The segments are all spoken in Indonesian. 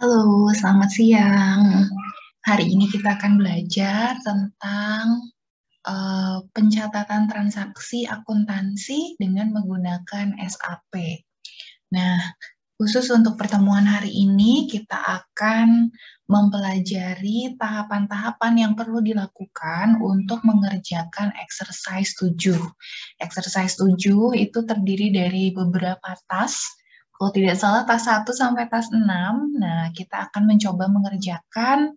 Halo, selamat siang. Hari ini kita akan belajar tentang pencatatan transaksi akuntansi dengan menggunakan SAP. Nah, khusus untuk pertemuan hari ini, kita akan mempelajari tahapan-tahapan yang perlu dilakukan untuk mengerjakan exercise 7. Exercise 7 itu terdiri dari beberapa task. Kalau tidak salah, task 1 sampai task 6. Nah, kita akan mencoba mengerjakan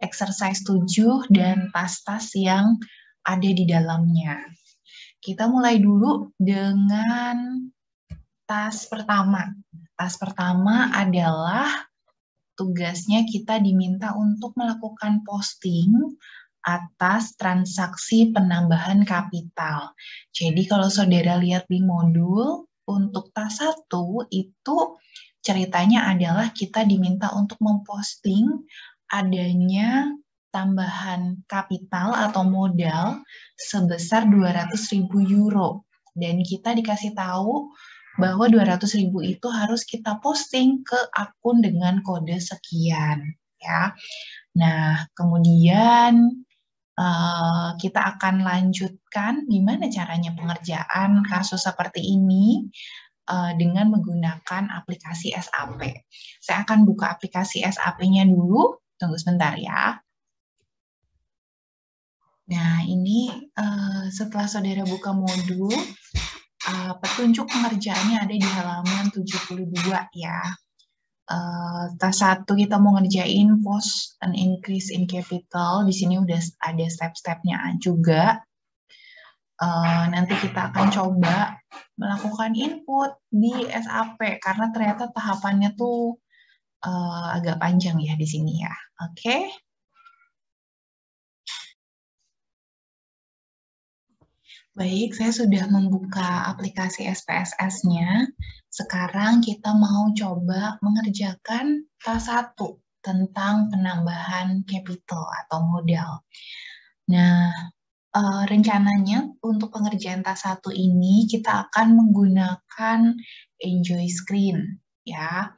exercise 7 dan task-task yang ada di dalamnya. Kita mulai dulu dengan task pertama. Task pertama adalah tugasnya kita diminta untuk melakukan posting atas transaksi penambahan kapital. Jadi kalau saudara lihat di modul, untuk task 1 itu ceritanya adalah kita diminta untuk memposting adanya tambahan kapital atau modal sebesar 200.000 euro. Dan kita dikasih tahu bahwa 200.000 itu harus kita posting ke akun dengan kode sekian, ya. Nah, kemudian kita akan lanjutkan gimana caranya pengerjaan kasus seperti ini dengan menggunakan aplikasi SAP. Saya akan buka aplikasi SAP-nya dulu. Tunggu sebentar ya. Nah, ini setelah saudara buka modul, petunjuk pengerjaannya ada di halaman 72 ya. Task 1 kita mau ngerjain post an increase in capital. Di sini udah ada step-stepnya juga. Nanti kita akan coba melakukan input di SAP karena ternyata tahapannya tuh agak panjang ya di sini ya. Oke. Baik, saya sudah membuka aplikasi SPSS-nya. Sekarang kita mau coba mengerjakan task 1 tentang penambahan capital atau modal. Nah, rencananya untuk pengerjaan task 1 ini kita akan menggunakan Enjoy Screen ya.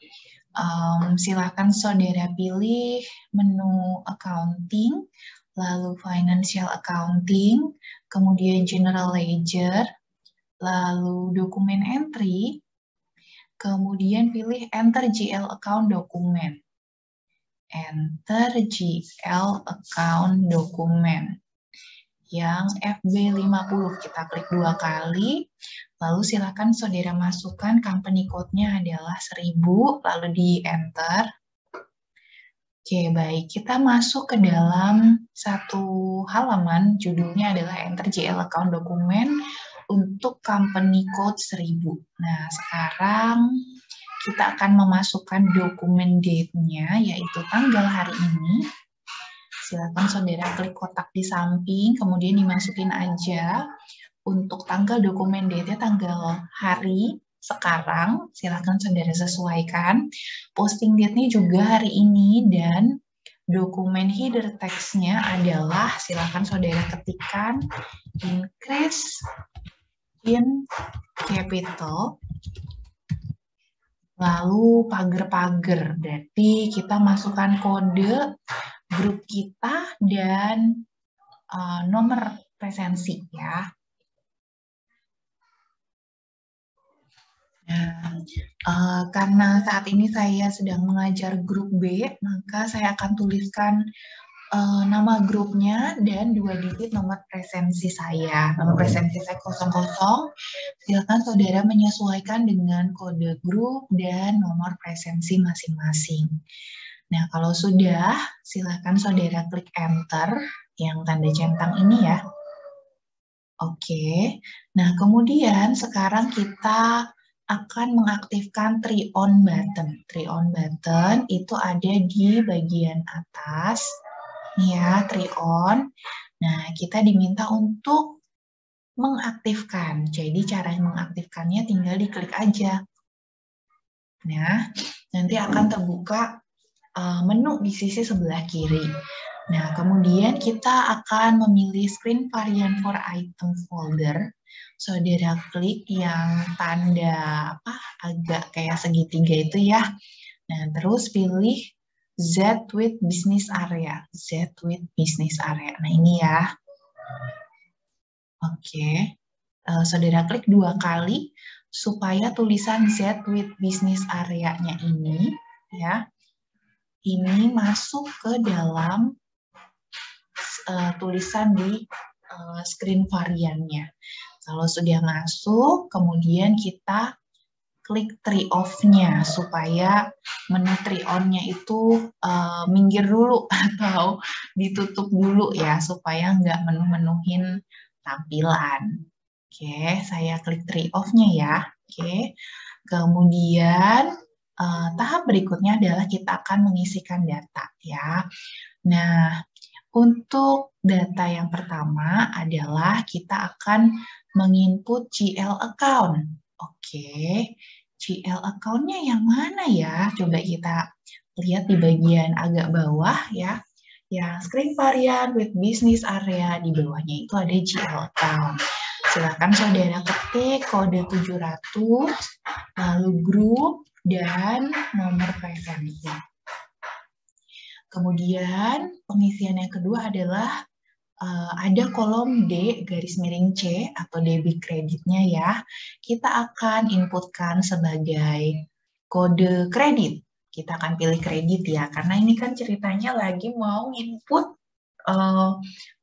Silakan saudara pilih menu accounting, lalu financial accounting, kemudian general ledger, lalu dokumen entry, kemudian pilih enter GL account dokumen. Enter GL account dokumen. Yang FB50 kita klik 2 kali, lalu silakan saudara masukkan company code-nya adalah 1000, lalu di enter. Oke, baik. Kita masuk ke dalam satu halaman, judulnya adalah enter GL account dokumen untuk company code 1000. Nah, sekarang kita akan memasukkan dokumen date-nya, yaitu tanggal hari ini. Silakan saudara klik kotak di samping, kemudian dimasukin aja. Untuk tanggal dokumen date-nya tanggal hari sekarang, silakan saudara sesuaikan. Posting date-nya juga hari ini dan dokumen header text-nya adalah silakan saudara ketikkan increase in capital. Lalu pagar-pagar, berarti kita masukkan kode grup kita dan nomor presensi ya. Nah, karena saat ini saya sedang mengajar grup B, maka saya akan tuliskan nama grupnya dan 2 digit nomor presensi saya. Nomor presensi saya 00. Silakan saudara menyesuaikan dengan kode grup dan nomor presensi masing-masing. Nah, kalau sudah, silakan saudara klik enter yang tanda centang ini ya. Oke. Nah, kemudian sekarang kita akan mengaktifkan try on button. Try on button itu ada di bagian atas. Nih ya, try on. Nah, kita diminta untuk mengaktifkan. Jadi cara mengaktifkannya tinggal diklik aja. Nah, nanti akan terbuka menu di sisi sebelah kiri. Nah, kemudian kita akan memilih screen variant for item folder. Saudara klik yang tanda agak kayak segitiga itu ya. Nah, terus pilih Z with business area. Z with business area. Nah ini ya. Oke. Saudara klik 2 kali supaya tulisan Z with business area-nya ini ya. Ini masuk ke dalam tulisan di screen variannya. Kalau sudah masuk, kemudian kita klik tree off-nya supaya menu tree on-nya itu minggir dulu atau ditutup dulu ya supaya nggak menu-menuhin tampilan. Oke, saya klik tree off-nya ya. Oke, kemudian tahap berikutnya adalah kita akan mengisikan data ya. Nah, untuk data yang pertama adalah kita akan menginput GL account. Oke, GL account-nya yang mana ya? Coba kita lihat di bagian agak bawah ya. Yang screen varian with business area di bawahnya itu ada GL account. Silakan saudara ketik kode 700, lalu grup dan nomor preferensi. Kemudian pengisian yang kedua adalah ada kolom D garis miring C atau debit kreditnya ya. Kita akan inputkan sebagai kode kredit. Kita akan pilih kredit ya, karena ini kan ceritanya lagi mau input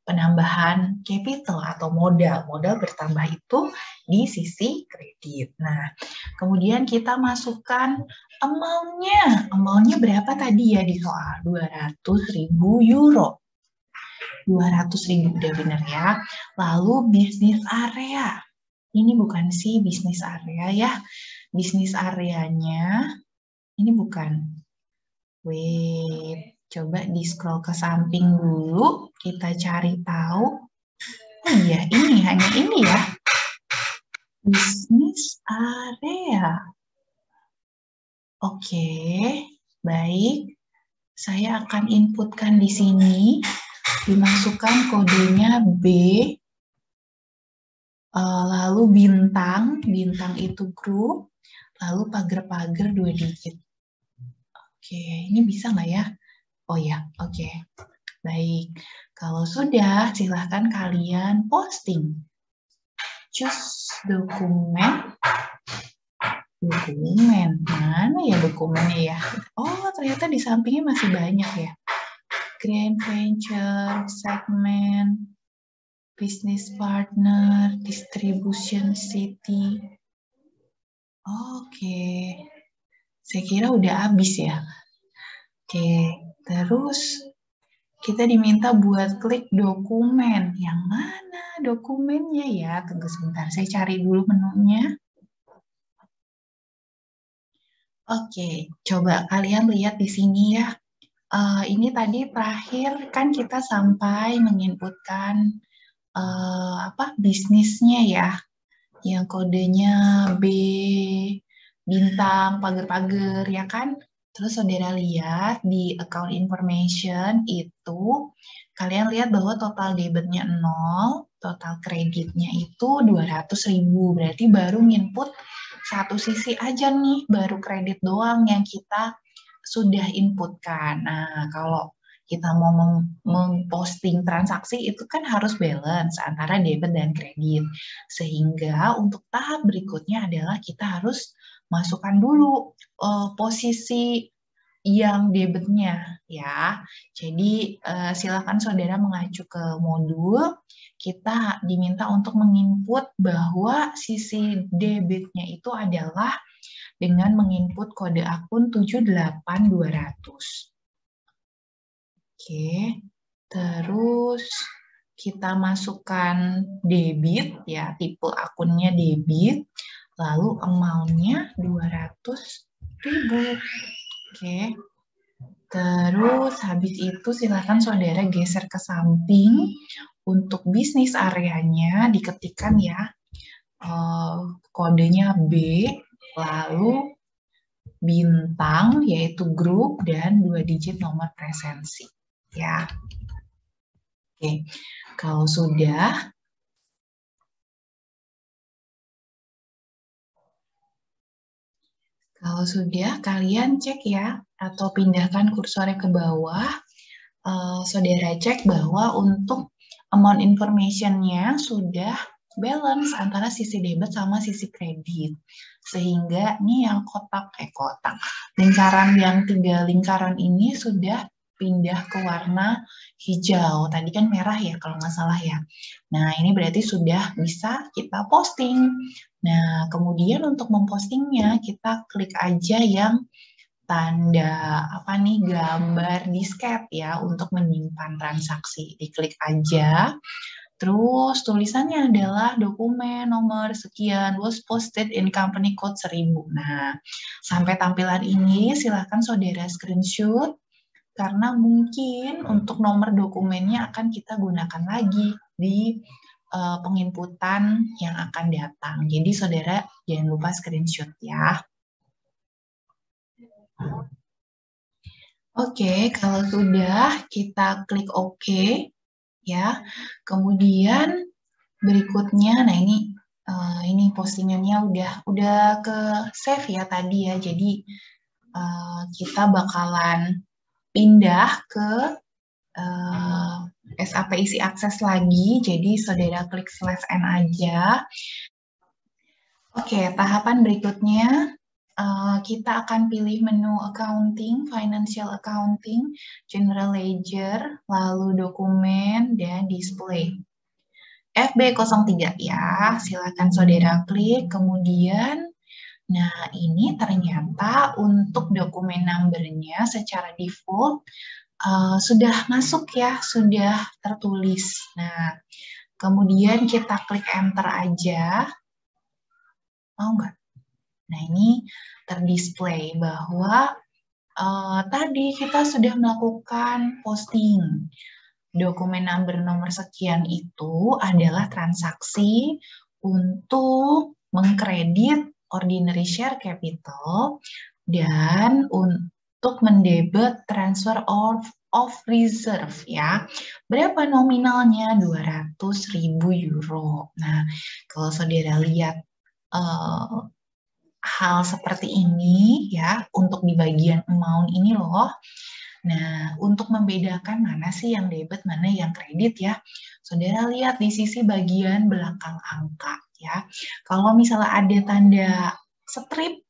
penambahan capital atau modal. Modal bertambah itu di sisi kredit. Nah, kemudian kita masukkan amount-nya. Amount-nya berapa tadi ya di soal? 200.000 euro. 200.000 udah benar ya. Lalu bisnis area. Ini bukan sih bisnis area ya. Bisnis areanya ini bukan. Wait, coba di scroll ke samping dulu. Kita cari tahu. Oh iya, ini hanya ini ya. Bisnis area. Oke, baik. Saya akan inputkan di sini. Dimasukkan kodenya B, lalu bintang itu grup, lalu pagar-pagar 2 digit. Oke, ini bisa nggak ya? Oh ya, oke. Baik, kalau sudah silahkan kalian posting. Choose dokumen. Mana ya dokumennya ya? Oh, ternyata di sampingnya masih banyak ya. Grand venture, segment, business partner, distribution city. Oke, saya kira udah habis ya. Oke, terus kita diminta buat klik dokumen. Yang mana dokumennya ya? Tunggu sebentar, saya cari dulu menunya. Oke, coba kalian lihat di sini ya. Ini tadi terakhir kan kita sampai menginputkan bisnisnya ya, yang kodenya B, bintang, pagar-pagar ya kan. Terus saudara lihat di account information itu, kalian lihat bahwa total debitnya 0, total kreditnya itu 200.000, berarti baru nginput satu sisi aja nih, baru kredit doang yang kita sudah inputkan. Nah, kalau kita mau memposting transaksi itu kan harus balance antara debit dan kredit. Sehingga untuk tahap berikutnya adalah kita harus masukkan dulu posisi yang debitnya ya. Jadi silakan saudara mengacu ke modul. Kita diminta untuk menginput bahwa sisi debitnya itu adalah dengan menginput kode akun 78200. Oke, terus kita masukkan debit ya, tipe akunnya debit, lalu amount-nya 200.000. Oke, terus habis itu silakan saudara geser ke samping. Untuk bisnis areanya diketikkan ya, kodenya B, lalu bintang yaitu grup dan 2 digit nomor presensi ya. Oke, kalau sudah Kalau sudah, kalian cek ya, atau pindahkan kursornya ke bawah. Saudara cek bahwa untuk amount information-nya sudah balance antara sisi debit sama sisi kredit. Sehingga nih yang kotak, lingkaran yang 3 lingkaran ini sudah pindah ke warna hijau. Tadi kan merah ya kalau nggak salah ya. Nah ini berarti sudah bisa kita posting. Nah kemudian untuk mempostingnya kita klik aja yang tanda apa nih gambar disket ya untuk menyimpan transaksi. Diklik aja. Terus tulisannya adalah dokumen nomor sekian was posted in company code 1000. Nah, sampai tampilan ini silakan saudara screenshot karena mungkin untuk nomor dokumennya akan kita gunakan lagi di penginputan yang akan datang. Jadi saudara jangan lupa screenshot ya. Oke, kalau sudah kita klik OK ya. Kemudian berikutnya, nah ini postingannya udah ke save ya tadi ya. Jadi kita bakalan pindah ke SAP isi akses lagi. Jadi saudara klik /n aja. Oke, tahapan berikutnya kita akan pilih menu accounting, financial accounting, general ledger, lalu dokumen, dan display. FB03 ya, silakan saudara klik, kemudian, nah ini ternyata untuk dokumen number-nya secara default sudah masuk ya, sudah tertulis. Nah, kemudian kita klik enter aja, mau nggak? Nah, ini terdisplay bahwa tadi kita sudah melakukan posting. Dokumen number nomor sekian itu adalah transaksi untuk mengkredit ordinary share capital dan untuk mendebet transfer of reserve ya. Berapa nominalnya? 200.000 euro. Nah, kalau saudara lihat hal seperti ini ya untuk di bagian amount ini loh. Nah, untuk membedakan mana sih yang debit, mana yang kredit ya. Saudara lihat di sisi bagian belakang angka ya. Kalau misalnya ada tanda strip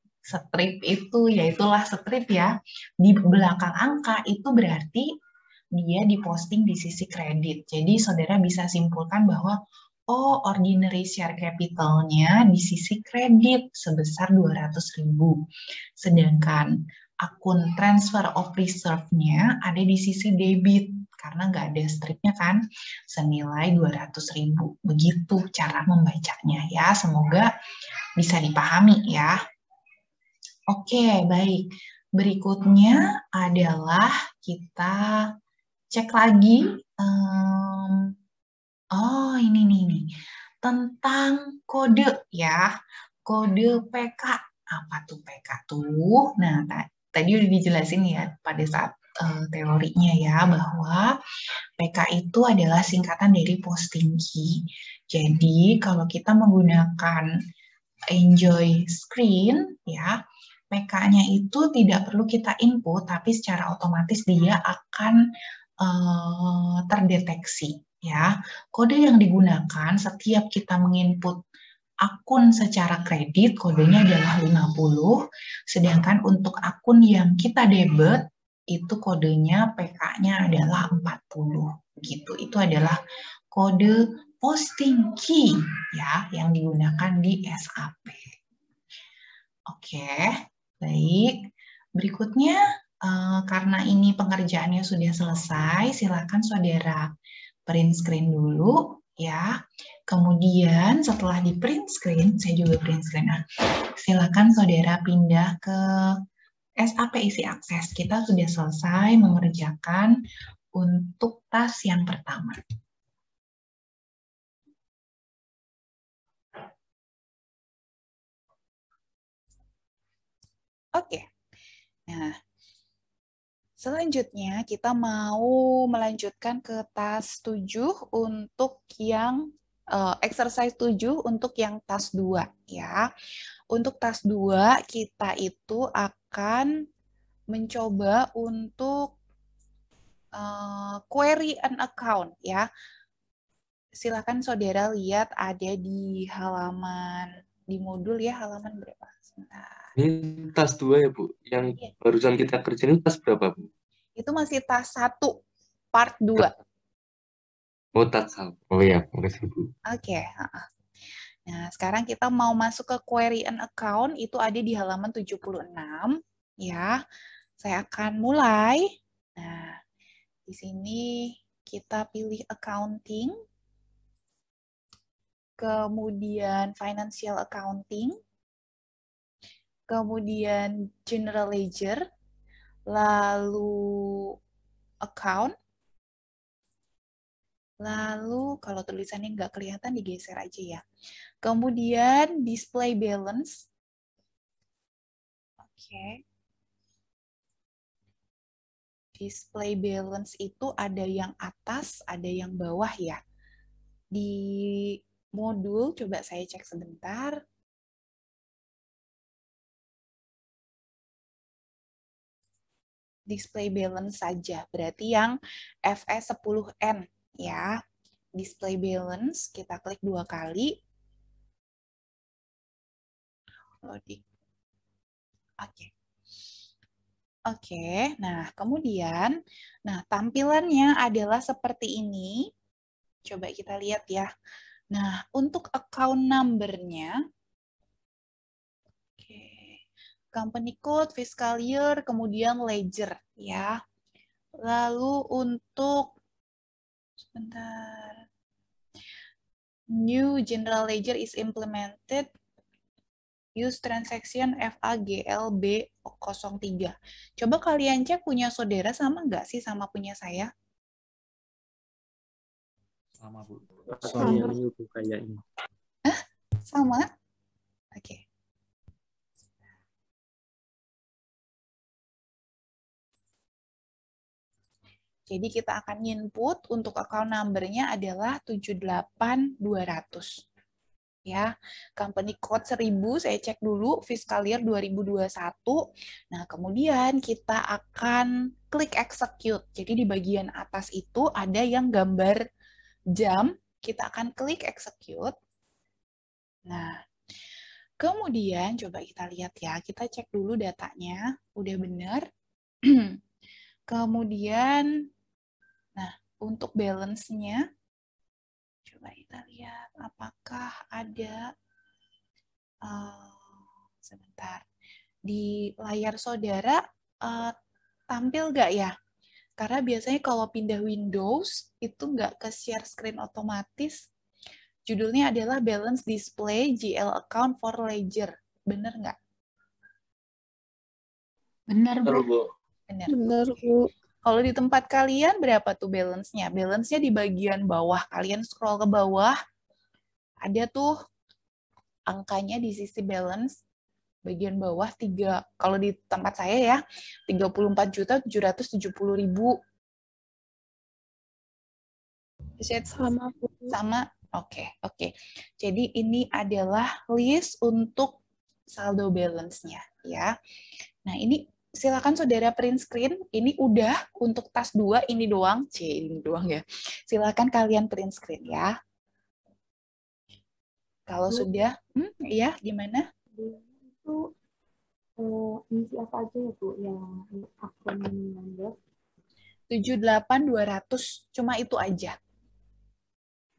itu ya itulah strip ya. Di belakang angka itu berarti dia diposting di sisi kredit. Jadi saudara bisa simpulkan bahwa oh, ordinary share capital-nya di sisi kredit sebesar 200.000. Sedangkan akun transfer of reserve-nya ada di sisi debit karena nggak ada stripnya kan, senilai 200.000. Begitu cara membacanya ya, semoga bisa dipahami ya. Oke, baik. Berikutnya adalah kita cek lagi. Oh, ini nih. Tentang kode ya. Kode PK. Apa tuh PK tuh? Nah, tadi udah dijelasin ya pada saat teorinya ya, bahwa PK itu adalah singkatan dari posting key. Jadi, kalau kita menggunakan enjoy screen ya, PK-nya itu tidak perlu kita input, tapi secara otomatis dia akan terdeteksi ya. Kode yang digunakan setiap kita menginput akun secara kredit, kodenya adalah 50, sedangkan untuk akun yang kita debit, itu kodenya PK-nya adalah 40. Gitu. Itu adalah kode posting key ya yang digunakan di SAP. Oke, baik. Berikutnya, karena ini pengerjaannya sudah selesai, silakan saudara print screen dulu ya. Kemudian setelah di print screen, saya juga print screen. Silakan saudara pindah ke SAP isi akses. Kita sudah selesai mengerjakan untuk tas yang pertama. Oke. Nah, selanjutnya kita mau melanjutkan ke tas 7 untuk yang exercise 7 untuk yang tas 2 ya. untuk tas 2 kita itu akan mencoba untuk query an account ya. Silakan saudara lihat ada di halaman, di modul ya, halaman berapa? Sebentar. Ini tas 2 ya, Bu? Yang Iya. barusan kita kerjain tas berapa, Bu? Itu masih tas 1, part 2. Oh, tas 1. Oh ya, makasih, Bu. Oke. Nah, sekarang kita mau masuk ke query an account, itu ada di halaman 76. Ya, saya akan mulai. Nah, di sini kita pilih accounting, kemudian financial accounting, kemudian general ledger, lalu account, lalu kalau tulisannya nggak kelihatan digeser aja ya. Kemudian display balance. Oke. Display balance itu ada yang atas, ada yang bawah ya. Di modul, coba saya cek sebentar. Display balance saja, berarti yang FE10N ya. Display balance, kita klik 2 kali. Loading. Oke. Oke, nah kemudian, tampilannya adalah seperti ini. Coba kita lihat ya. Nah, untuk account number-nya, oke, company code, fiscal year, kemudian ledger ya. Lalu untuk, sebentar, new general ledger is implemented. Use transaction FAGLB03. Coba kalian cek punya saudara sama nggak sih sama punya saya? Sama, Bu. Atau yang new Bu kayaknya. Sama? Oke. Jadi kita akan input untuk account number-nya adalah 78200. Ya, company code 1000, saya cek dulu, fiscal year 2021. Nah, kemudian kita akan klik execute. Jadi di bagian atas itu ada yang gambar jam, kita akan klik execute. Nah, kemudian coba kita lihat ya, kita cek dulu datanya, udah benar. Kemudian, nah, untuk balance-nya, coba kita lihat apakah ada, sebentar, di layar saudara tampil nggak ya? Karena biasanya kalau pindah Windows, itu nggak ke share screen otomatis. Judulnya adalah Balance Display GL Account for Ledger. Bener nggak? Benar, Bu. Bener. Benar, Bu. Kalau di tempat kalian berapa tuh balance-nya? Balance-nya di bagian bawah. Kalian scroll ke bawah, ada tuh angkanya di sisi balance bagian bawah 3. Kalau di tempat saya ya 34.770.000. Sama, Bu. Sama. Oke. Jadi ini adalah list untuk saldo balance-nya ya. Nah, ini silakan saudara print screen. Ini udah untuk tas 2 ini doang. Ini doang ya. Silakan kalian print screen ya. Kalau sudah, ya gimana? Itu isi apa aja ya Bu yang akun number? 78200, cuma itu aja.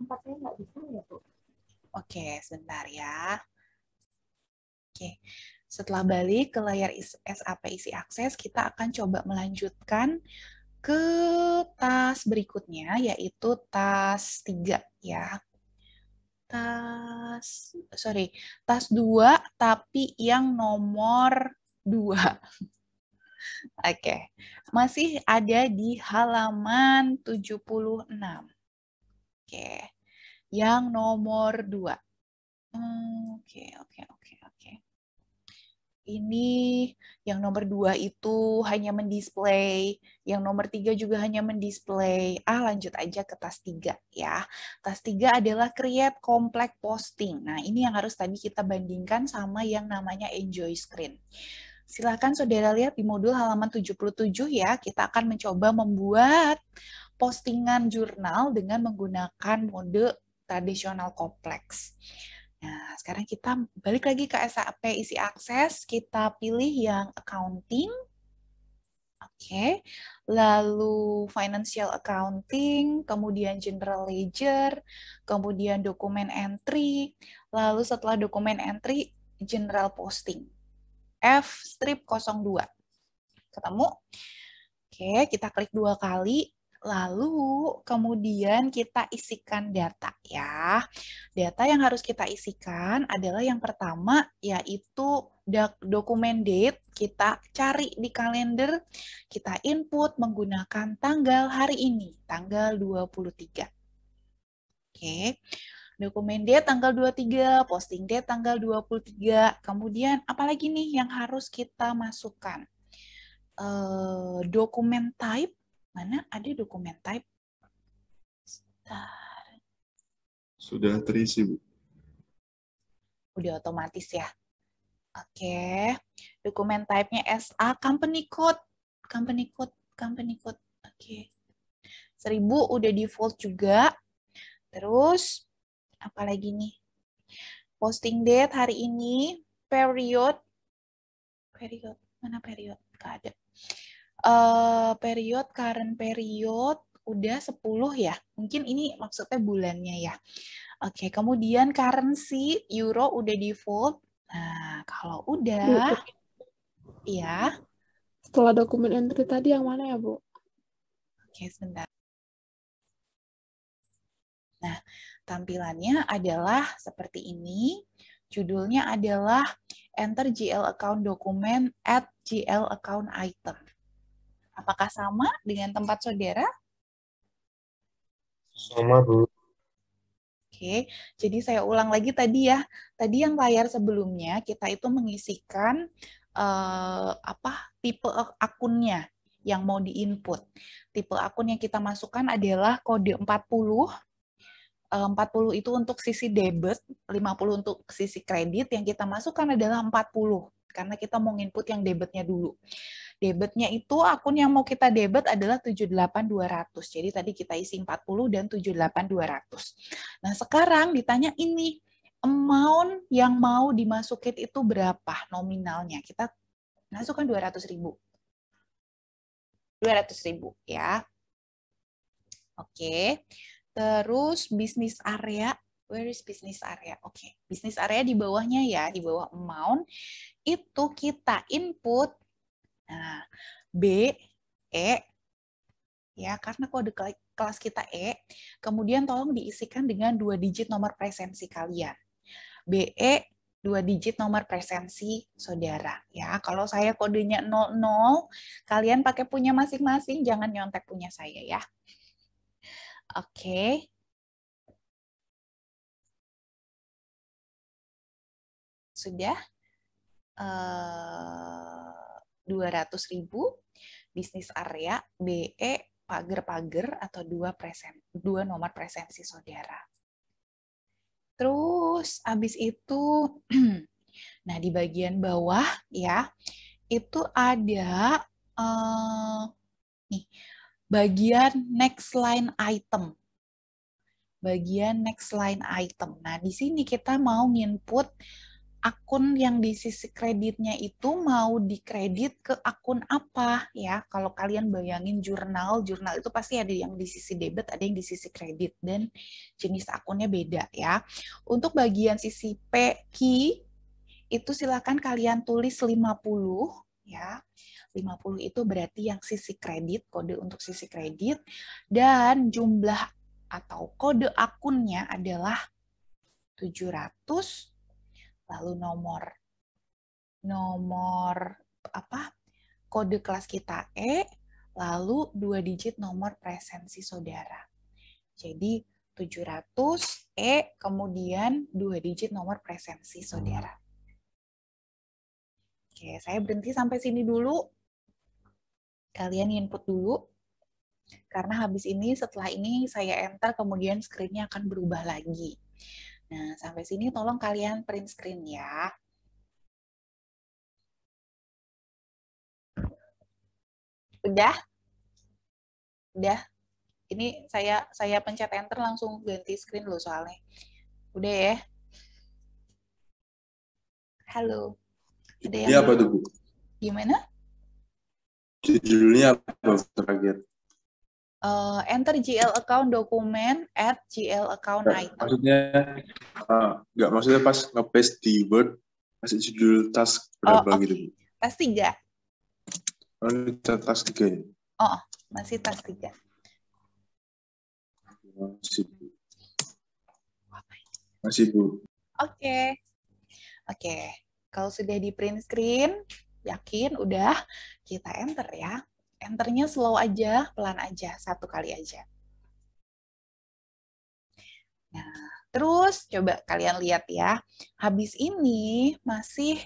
Tempatnya nggak bisa ya Bu? Oke, sebentar ya. Oke, setelah balik ke layar SAP isi akses, kita akan coba melanjutkan ke tas berikutnya, yaitu tas 3 ya. Tas 2, tapi yang nomor 2. Oke, masih ada di halaman 76. Oke, yang nomor 2. Oke. Ini yang nomor 2 itu hanya mendisplay, yang nomor 3 juga hanya mendisplay. Lanjut aja ke task 3 ya. Task 3 adalah create complex posting. Nah, ini yang harus tadi kita bandingkan sama yang namanya enjoy screen. Silakan saudara lihat di modul halaman 77 ya. Kita akan mencoba membuat postingan jurnal dengan menggunakan mode tradisional kompleks. Nah, sekarang kita balik lagi ke SAP isi akses, kita pilih yang accounting. Oke. Lalu financial accounting, kemudian general ledger, kemudian dokumen entry, lalu setelah dokumen entry general posting. F-02. Ketemu? Oke, kita klik 2 kali. Lalu kemudian kita isikan data ya. Data yang harus kita isikan adalah yang pertama yaitu dokumen date. Kita cari di kalender, kita input menggunakan tanggal hari ini, tanggal 23. Oke. Dokumen date tanggal 23, posting date tanggal 23. Kemudian apalagi nih yang harus kita masukkan? Dokumen type. Mana ada dokumen type? Sebentar. Sudah terisi, Bu. Udah otomatis ya. Oke. Dokumen type-nya SA, company code. Company code. Oke. 1000 udah default juga. Terus, apalagi nih? Posting date hari ini, period. Mana period? Nggak ada. Period, current period, udah 10 ya. Mungkin ini maksudnya bulannya ya. Oke, kemudian currency, euro udah default. Nah, kalau udah, ya. Setelah dokumen entry tadi yang mana ya, Bu? Oke, sebentar. Nah, tampilannya adalah seperti ini. Judulnya adalah enter GL account document at GL account item. Apakah sama dengan tempat saudara? Sama, Bu. Oke, jadi saya ulang lagi tadi ya. Tadi yang layar sebelumnya kita itu mengisikan tipe akunnya yang mau diinput. Tipe akun yang kita masukkan adalah kode 40. 40 itu untuk sisi debit, 50 untuk sisi kredit. Yang kita masukkan adalah 40 karena kita mau input yang debitnya dulu. Debitnya itu akun yang mau kita debit adalah 78.200. Jadi tadi kita isi 40 dan 78.200. Nah, sekarang ditanya ini, amount yang mau dimasukin itu berapa nominalnya? Kita masukkan 200.000. 200.000 ya. Oke. Terus bisnis area. Where is business area? Oke. Bisnis area di bawahnya ya, di bawah amount. Itu kita input. Nah, B, E, ya karena kode kelas kita E, kemudian tolong diisikan dengan 2 digit nomor presensi kalian. BE 2 digit nomor presensi saudara. Ya, kalau saya kodenya 00, kalian pakai punya masing-masing, jangan nyontek punya saya ya. Oke. Sudah? 200.000 bisnis area, BE pagar-pagar atau 2 nomor presensi saudara. Terus habis itu nah di bagian bawah ya itu ada nih bagian next line item. Bagian next line item. Nah, di sini kita mau nginput akun yang di sisi kreditnya itu mau dikredit ke akun apa ya. Kalau kalian bayangin jurnal itu pasti ada yang di sisi debit, ada yang di sisi kredit dan jenis akunnya beda ya. Untuk bagian sisi P key itu silakan kalian tulis 50 ya. 50 itu berarti yang sisi kredit, kode untuk sisi kredit dan jumlah atau kode akunnya adalah 700. Lalu nomor kode kelas kita E, lalu 2 digit nomor presensi saudara. Jadi 700 E kemudian 2 digit nomor presensi saudara. Oke, saya berhenti sampai sini dulu. Kalian input dulu. Karena habis ini, setelah ini saya enter, kemudian screen-nya akan berubah lagi. Nah, sampai sini tolong kalian print screen ya. Udah? Udah? Ini saya pencet enter langsung ganti screen loh soalnya. Udah ya? Halo. Ada Ini yang apa tuh, Bu? gimana? Judulnya apa terakhir? Enter GL account document at GL account item. Maksudnya, maksudnya pas nge-paste di Word, masih judul task berapa gitu, Bu? Tas 3. Oh, ini task 3 ya? Oh, masih tas 3. Masih, Bu. Masih, Bu. Oke. Kalau sudah di print screen, yakin udah, kita enter ya. Enternya slow aja, pelan aja, 1 kali aja. Nah, terus coba kalian lihat ya. Habis ini masih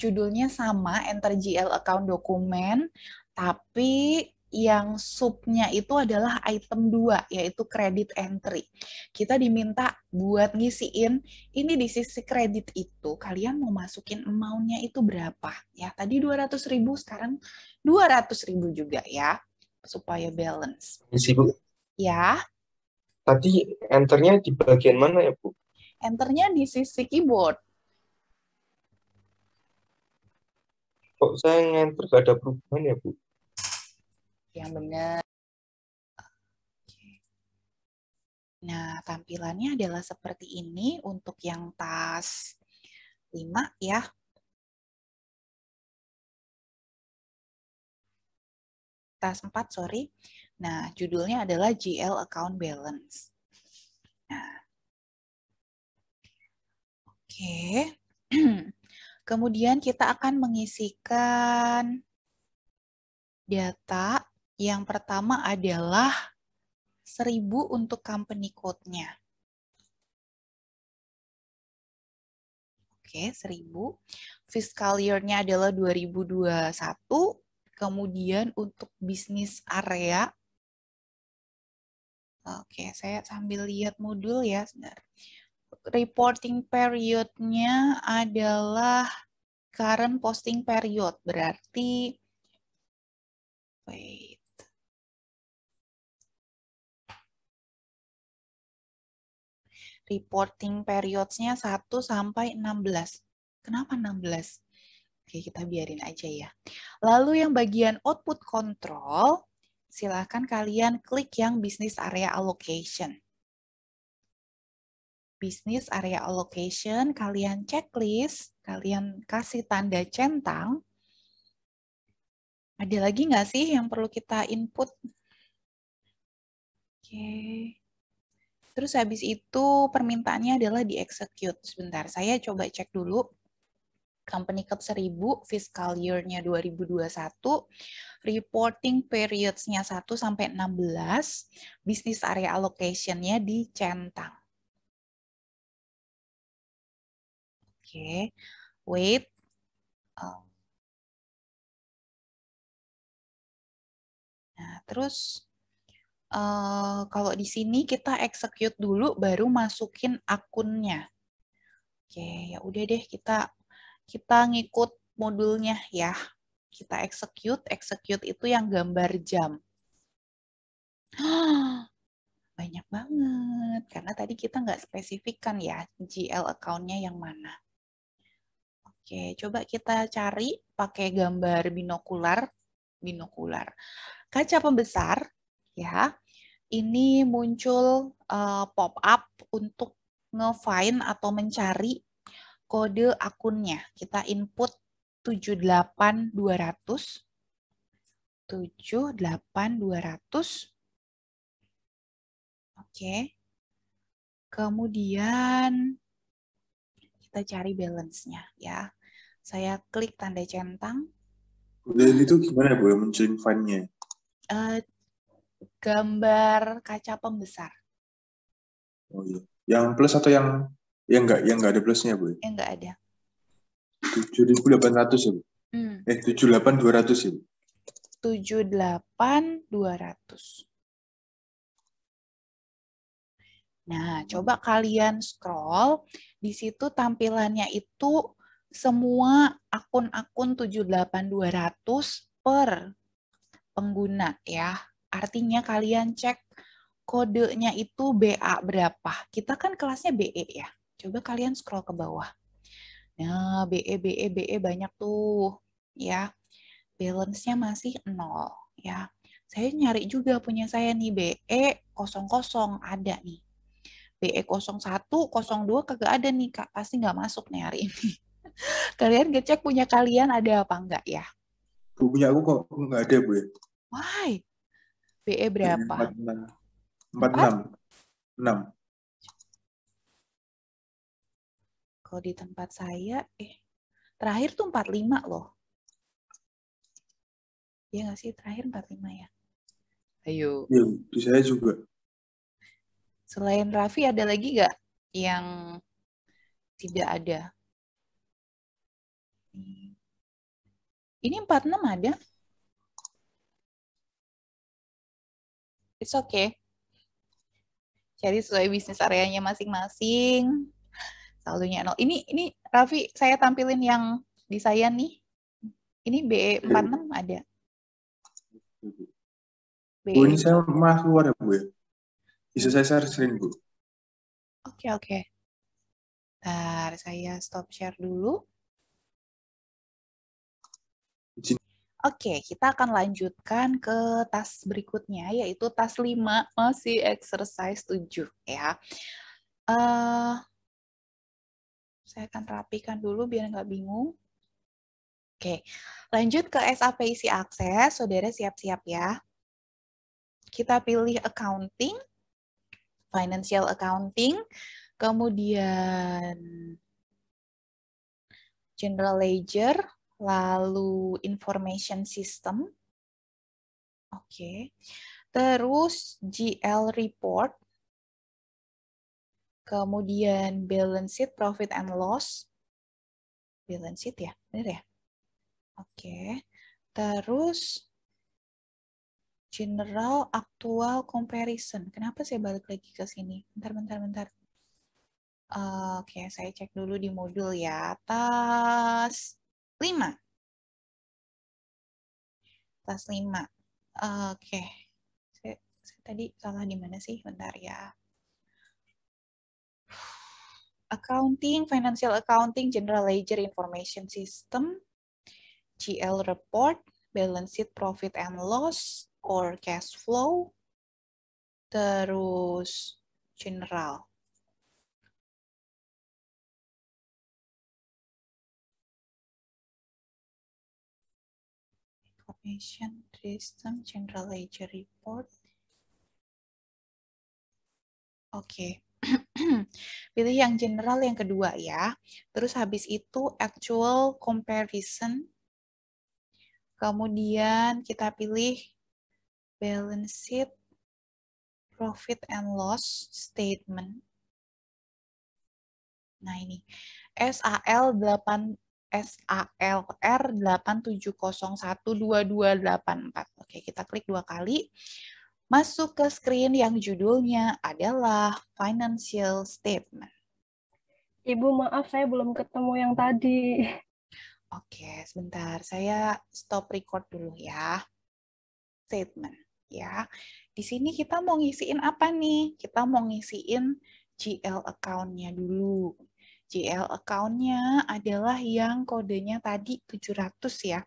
judulnya sama, enter GL account dokumen, tapi yang subnya itu adalah item 2, yaitu credit entry. Kita diminta buat ngisiin, ini di sisi kredit itu, kalian mau masukin amount-nya itu berapa? Ya, tadi 200.000, sekarang 200.000 juga ya, supaya balance. Isi, Bu. Ya, Tadi enternya di bagian mana ya, Bu? enternya di sisi keyboard. Kok saya ngenter gak ada perubahan ya, Bu? Yang benar. Nah, tampilannya adalah seperti ini untuk yang tas 5 ya. Tas 4, sorry. Nah, judulnya adalah GL account balance. Nah, oke. Kemudian kita akan mengisikan data. Yang pertama adalah 1.000 untuk company code-nya. Oke, 1.000. Fiscal year-nya adalah 2021. Kemudian untuk bisnis area. Oke, saya sambil lihat modul ya. Sebentar. Reporting period-nya adalah current posting period. Berarti, wait. Reporting periods-nya 1 sampai 16. Kenapa 16? Oke, kita biarin aja ya. Lalu yang bagian output control, silakan kalian klik yang business area allocation. Business area allocation, kalian checklist, kalian kasih tanda centang. Ada lagi nggak sih yang perlu kita input? Oke. Terus habis itu permintaannya adalah di-execute. Sebentar, saya coba cek dulu. Company code 1.000, fiscal year-nya 2021, reporting periods-nya 1 sampai 16, business area allocation-nya dicentang. Oke, wait. Nah, terus kalau di sini kita execute dulu, baru masukin akunnya. Oke, ya udah deh kita ngikut modulnya ya. Kita execute itu yang gambar jam. Banyak banget, karena tadi kita nggak spesifikkan ya GL account-nya yang mana. Oke, coba kita cari pakai gambar binokular. Kaca pembesar, ya. Ini muncul pop-up untuk nge-find atau mencari kode akunnya. Kita input 78200. 78200. Oke. Kemudian kita cari balance-nya ya. Saya klik tanda centang. Dan itu gimana, Bu, munculin file-nya? Gambar kaca pembesar. Oh iya. Yang plus atau yang enggak ada plusnya, Bu? Yang enggak ada. 7.800 ya, Bu? Hmm, 78.200 ya. 78.200. Nah, coba kalian scroll. Di situ tampilannya itu semua akun-akun 78.200 per pengguna ya. Artinya kalian cek kodenya itu BA berapa. Kita kan kelasnya BE ya. Coba kalian scroll ke bawah. Nah, BE banyak tuh ya. Balance-nya masih 0 ya. Saya nyari juga punya saya nih BE 00 ada nih. BE 01, 02 kagak ada nih Kak. Pasti nggak masuk nih hari ini. Kalian ngecek punya kalian ada apa enggak ya? Bu, punya aku kok nggak ada, Bu ya. Why? BE berapa? 46. 4? 46. 6. Kalau di tempat saya, terakhir tuh 45 loh. Iya nggak sih? Terakhir 45 ya? Ayo. Iya, di saya juga. Selain Raffi ada lagi nggak yang tidak ada? Ini 46 ada? It's okay. Jadi sesuai bisnis areanya masing-masing. Saldonya 0. Ini Raffi, saya tampilin yang di saya nih. Ini BE46 ada. Bu, ini BE. saya malah keluar ya, Bu ya. Bisa saya share screen, Bu. Oke. Bentar, saya stop share dulu. Izin. Oke, kita akan lanjutkan ke tas berikutnya, yaitu tas 5, masih exercise 7 ya. Saya akan rapikan dulu biar nggak bingung. Oke, lanjut ke SAP isi akses. Saudara siap-siap ya. Kita pilih accounting, financial accounting, kemudian general ledger, lalu information system. Oke. Terus GL report, kemudian balance sheet, profit and loss. Balance sheet ya, benar ya? Oke. Terus general actual comparison. Kenapa saya balik lagi ke sini? Bentar. Oke, saya cek dulu di modul ya. Tas 5. Tas 5. Oke. Saya tadi salah di mana sih? Bentar ya. Accounting, financial accounting, general ledger information system, GL report, balance sheet, profit and loss, or cash flow, terus general. Information system, general ledger report. Oke. Pilih yang general yang kedua ya. Terus habis itu actual comparison. Kemudian kita pilih balance sheet, profit and loss statement. Nah ini SALR 87012284. Oke, kita klik 2 kali. Masuk ke screen yang judulnya adalah financial statement. Ibu, maaf saya belum ketemu yang tadi. Oke, sebentar. Saya stop record dulu ya. Statement ya. Di sini kita mau ngisiin apa nih? Kita mau ngisiin GL account-nya dulu. GL account-nya adalah yang kodenya tadi 700 ya.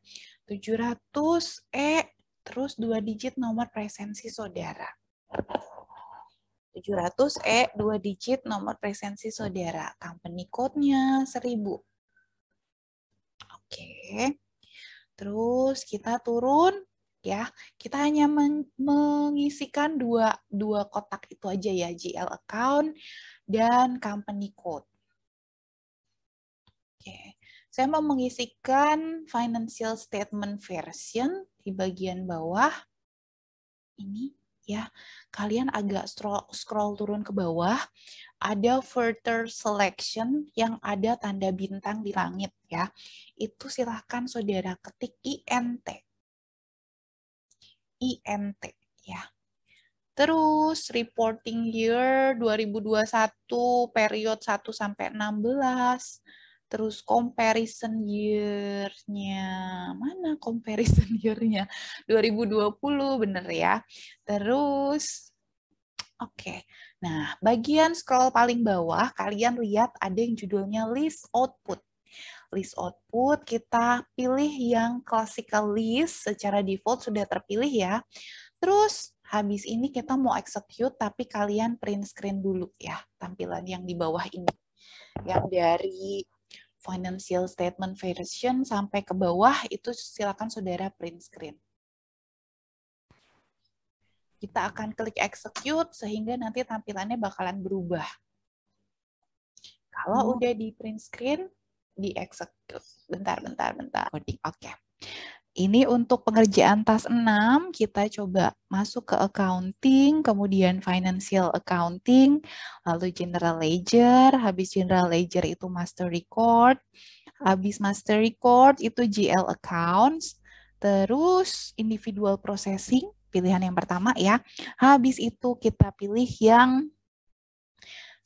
700E terus 2 digit nomor presensi saudara. 700E 2 digit nomor presensi saudara. Company code-nya 1000. Oke. Terus kita turun ya. Kita hanya mengisikan dua kotak itu aja ya, GL account dan company code. Oke. Saya mau mengisikan financial statement version di bagian bawah. Ini ya. Kalian agak scroll turun ke bawah, ada further selection yang ada tanda bintang di langit ya. Itu silahkan saudara ketik INT. INT ya. Terus reporting year 2021 period 1 sampai 16. Terus comparison year-nya. Mana comparison year-nya? 2020 bener ya. Terus oke. Nah, bagian scroll paling bawah kalian lihat ada yang judulnya list output. List output kita pilih yang classical list, secara default sudah terpilih ya. Terus habis ini kita mau execute tapi kalian print screen dulu ya tampilan yang di bawah ini. Yang dari financial statement version sampai ke bawah itu silakan saudara print screen. Kita akan klik execute sehingga nanti tampilannya bakalan berubah. Kalau udah di print screen, di execute. Bentar. Oke. Ini untuk pengerjaan task 6, kita coba masuk ke accounting, kemudian financial accounting, lalu general ledger, habis general ledger itu master record, habis master record itu GL accounts, terus individual processing, pilihan yang pertama ya. Habis itu kita pilih yang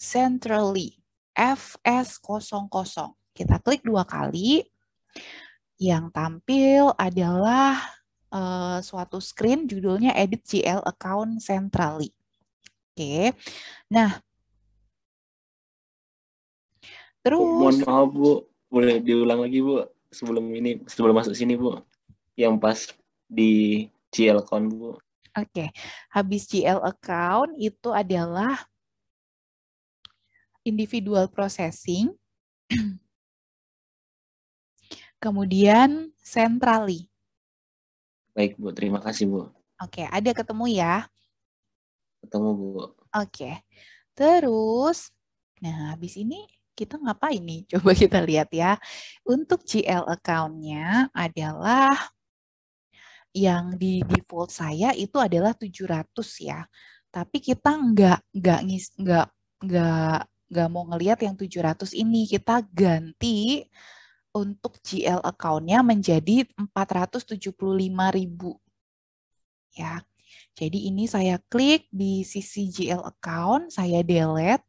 centrally, FS00. Kita klik 2 kali. Yang tampil adalah suatu screen judulnya Edit GL Account Centrally. Oke. Nah, terus mohon maaf Bu, boleh diulang lagi Bu sebelum masuk sini Bu, yang pas di GL account Bu. Oke. Habis GL account itu adalah individual processing. Kemudian centrally. Baik Bu, terima kasih Bu. Oke, ada ketemu ya? Ketemu Bu. Oke. Terus, nah habis ini kita ngapain nih? Coba kita lihat ya. Untuk GL account-nya adalah yang di default saya itu adalah 700 ya. Tapi kita nggak mau ngelihat yang 700 ini. Kita ganti untuk GL account-nya menjadi 475.000 ya. Jadi ini saya klik di sisi GL account, saya delete,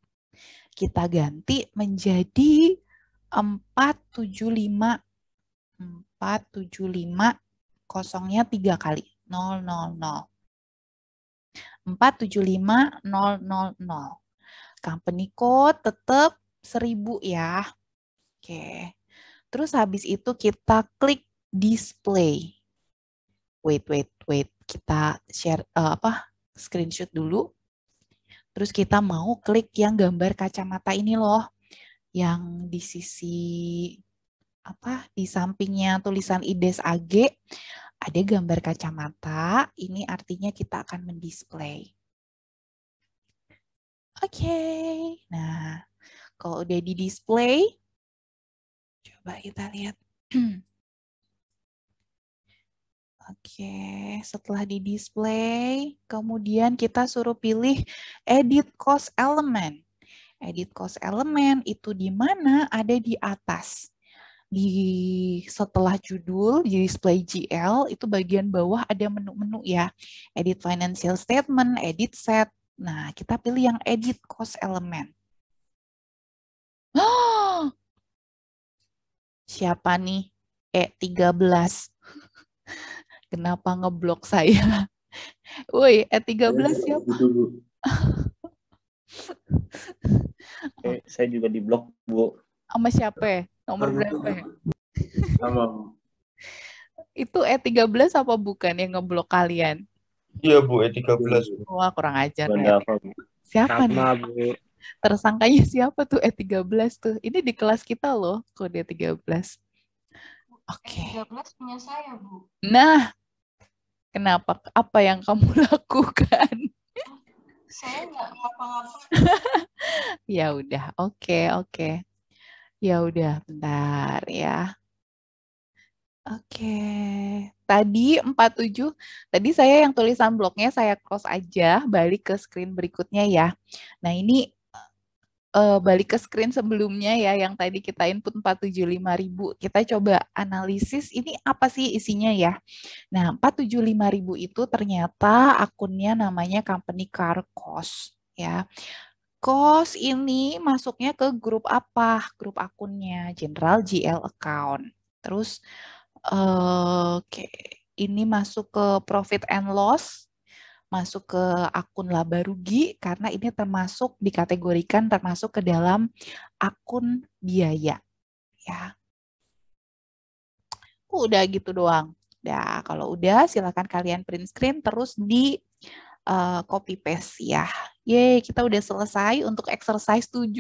kita ganti menjadi 475 kosongnya 3 kali 000. 475.000. Company code tetap 1000 ya. Oke. Terus habis itu kita klik display. Wait. Kita share screenshot dulu. Terus kita mau klik yang gambar kacamata ini loh. Yang di sisi di sampingnya tulisan IDES AG ada gambar kacamata. Ini artinya kita akan mendisplay. Oke. Nah, kalau udah di display, coba kita lihat. Oke, setelah di display, kemudian kita suruh pilih edit cost element. Edit cost element itu di mana? Ada di atas. Setelah judul, di display GL, itu bagian bawah ada menu-menu ya. Edit financial statement, edit set. Nah, kita pilih yang edit cost element. Oh, siapa nih? E13. Kenapa ngeblok saya? Woi, E13 siapa? Saya juga diblok, Bu. Sama siapa ya? Nomor berapa ya? Sama. Itu E13 apa bukan yang ngeblok kalian? Iya Bu, E13. Wah, kurang ajar. Benda apa, Bu? Siapa nih? Sama Bu. Tersangkanya siapa tuh E13 tuh? Ini di kelas kita loh, kode 13. Oke. E13 punya saya, Bu. Nah, kenapa? Apa yang kamu lakukan? Saya nggak ngapa-ngapa. Ya udah, oke. Ya udah, bentar ya. Oke, Tadi 47, tadi saya yang tulisan bloknya saya close aja, balik ke screen berikutnya ya. Nah ini balik ke screen sebelumnya ya, yang tadi kita input 475.000. Kita coba analisis ini apa sih isinya ya. Nah 475.000 itu ternyata akunnya namanya company car cost ya. Cost ini masuknya ke grup apa? Grup akunnya General GL account. Terus oke, ini masuk ke profit and loss, masuk ke akun laba rugi karena ini termasuk dikategorikan termasuk ke dalam akun biaya ya. Udah gitu doang. Nah, kalau udah silakan kalian print screen terus di copy paste ya. Yeay, kita udah selesai untuk exercise 7.